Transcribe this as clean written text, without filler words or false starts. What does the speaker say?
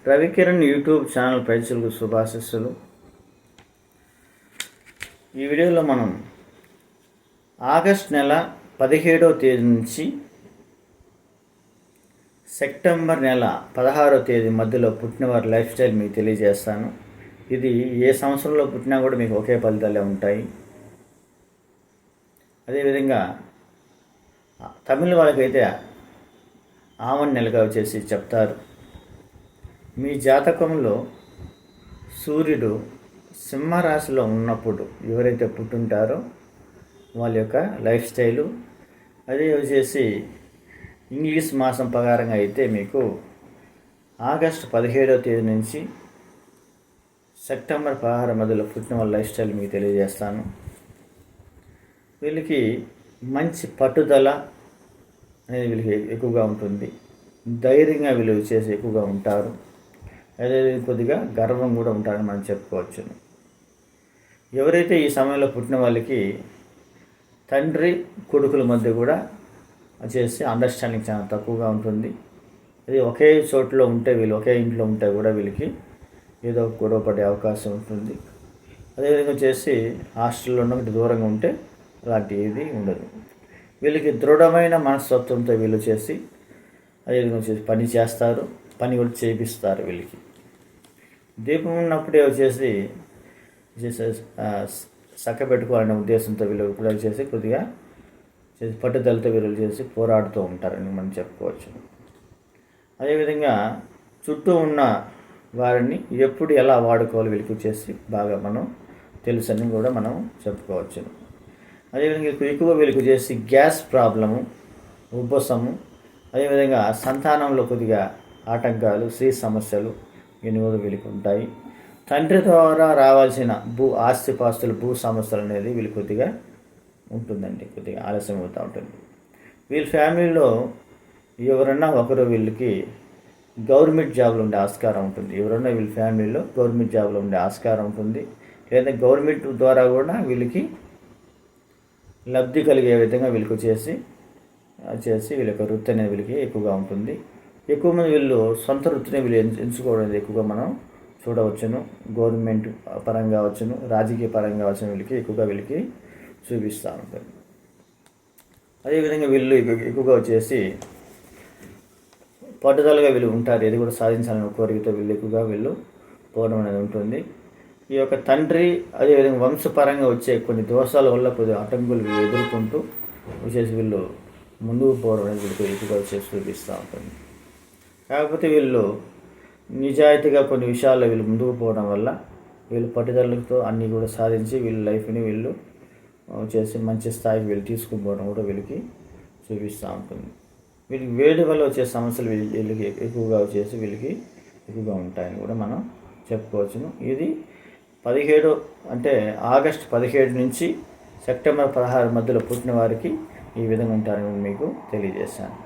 Ravikiran YouTube channel ప్రేక్షకులకు శుభాశిస్సులు. ఈ వీడియోలో మనం ఆగస్ట్ నెల 17వ తేదీ నుంచి సెప్టెంబర్ నెల 16వ తేదీ మధ్యలో పుట్టిన వారి లైఫ్ స్టైల్ మీకు తెలియజేస్తాను. ఇది ఏ సంవత్సరంలో పుట్టినా కూడా మీకు ఒకే ఫలితాలే ఉంటాయి. అదేవిధంగా తమిళ వాళ్ళకైతే ఆవన్ నెలగా వచ్చేసి చెప్తారు. మీ జాతకంలో సూర్యుడు సింహరాశిలో ఉన్నప్పుడు ఎవరైతే పుట్టుంటారో వాళ్ళ యొక్క లైఫ్ స్టైలు అదే వచ్చేసి ఇంగ్లీష్ మాసం ప్రకారంగా అయితే మీకు ఆగస్టు 17వ తేదీ నుంచి సెప్టెంబర్ 16 మధ్యలో పుట్టిన వాళ్ళ లైఫ్ స్టైల్ మీకు తెలియజేస్తాను. వీళ్ళకి మంచి పట్టుదల అనేది వీళ్ళకి ఎక్కువగా ఉంటుంది. ధైర్యంగా వీళ్ళు చేసి ఎక్కువగా ఉంటారు. అదే కొద్దిగా గర్వం కూడా ఉంటారని మనం చెప్పుకోవచ్చు. ఎవరైతే ఈ సమయంలో పుట్టిన వాళ్ళకి తండ్రి కొడుకుల మధ్య కూడా వచ్చేసి అండర్స్టాండింగ్ చాలా తక్కువగా ఉంటుంది. అది ఒకే చోట్లో ఉంటే వీళ్ళు ఒకే ఇంట్లో ఉంటే కూడా వీళ్ళకి ఏదో గొడవ పడే అవకాశం ఉంటుంది. అదేవిధంగా వచ్చేసి హాస్టల్లో ఉన్న దూరంగా ఉంటే అలాంటి ఏది ఉండదు. వీళ్ళకి దృఢమైన మనస్తత్వంతో వీళ్ళు చేసి అదేవిధంగా వచ్చేసి పని చేస్తారు, పని కూడా చేపిస్తారు. వీళ్ళకి దీపం ఉన్నప్పుడే వచ్చేసి చక్క పెట్టుకోవాలనే ఉద్దేశంతో వీళ్ళు కూడా చేసి కొద్దిగా పట్టుదలతో వీళ్ళు చేసి పోరాడుతూ ఉంటారని మనం చెప్పుకోవచ్చు. అదేవిధంగా చుట్టూ ఉన్న వారిని ఎప్పుడు ఎలా వాడుకోవాలి వీళ్ళకి వచ్చేసి బాగా మనం తెలుసని కూడా మనం చెప్పుకోవచ్చు. అదేవిధంగా ఎక్కువ వీళ్ళకి చేసి గ్యాస్ ప్రాబ్లము, ఉబ్బసము, అదేవిధంగా సంతానంలో కొద్దిగా ఆటంకాలు, స్త్రీ సమస్యలు ఇవన్నీ కూడా వీళ్ళకి ఉంటాయి. తండ్రి ద్వారా రావాల్సిన ఆస్తిపాస్తులు, భూ సమస్యలు అనేది వీళ్ళు కొద్దిగా ఉంటుందండి, కొద్దిగా ఆలస్యం అవుతూ ఉంటుంది. వీళ్ళ ఫ్యామిలీలో ఎవరన్నా ఒకరు వీళ్ళకి గవర్నమెంట్ జాబ్లో ఉండే ఆస్కారం ఉంటుంది. ఎవరన్నా వీళ్ళ ఫ్యామిలీలో గవర్నమెంట్ జాబ్లో ఉండే ఆస్కారం ఉంటుంది. లేదా గవర్నమెంట్ ద్వారా కూడా వీళ్ళకి లబ్ధి కలిగే విధంగా వీళ్ళకి చేసి వీళ్ళ యొక్క వృత్తి అనేది వీళ్ళకి ఎక్కువగా ఉంటుంది. ఎక్కువ మంది వీళ్ళు సొంత వృత్తిని వీళ్ళు ఎంచుకోవడం అనేది ఎక్కువగా మనం చూడవచ్చును. గవర్నమెంట్ పరంగా వచ్చును, రాజకీయ పరంగా వచ్చిన వీళ్ళకి ఎక్కువగా వీళ్ళకి చూపిస్తూ ఉంటుంది. అదేవిధంగా వీళ్ళు ఎక్కువగా వచ్చేసి పట్టుదలగా వీళ్ళు ఉంటారు. ఏది కూడా సాధించాలని కోరికతో వీళ్ళు ఎక్కువగా వీళ్ళు పోవడం అనేది ఉంటుంది. ఈ యొక్క తండ్రి అదేవిధంగా వంశపరంగా వచ్చే కొన్ని దోషాల వల్ల కొద్దిగా ఆటంకులు వీళ్ళు ఎదుర్కొంటూ వచ్చేసి వీళ్ళు ముందుకు పోవడం అనేది వీళ్ళకి ఎక్కువగా వచ్చేసి చూపిస్తూ ఉంటుంది. కాకపోతే వీళ్ళు నిజాయితీగా కొన్ని విషయాల్లో వీళ్ళు ముందుకు పోవడం వల్ల వీళ్ళు పట్టుదలతో అన్నీ కూడా సాధించి వీళ్ళ లైఫ్ని వీళ్ళు చేసి మంచి స్థాయికి వీళ్ళు తీసుకుపోవడం కూడా వీళ్ళకి చూపిస్తూ ఉంటుంది. వీళ్ళకి వేడి వల్ల వచ్చే సమస్యలు వీళ్ళకి ఎక్కువగా వచ్చేసి వీళ్ళకి ఎక్కువగా ఉంటాయని కూడా మనం చెప్పుకోవచ్చును. ఇది 17 అంటే ఆగస్టు 17 నుంచి సెప్టెంబర్ 16 మధ్యలో పుట్టిన వారికి ఈ విధంగా ఉంటారని మీకు తెలియజేశాను.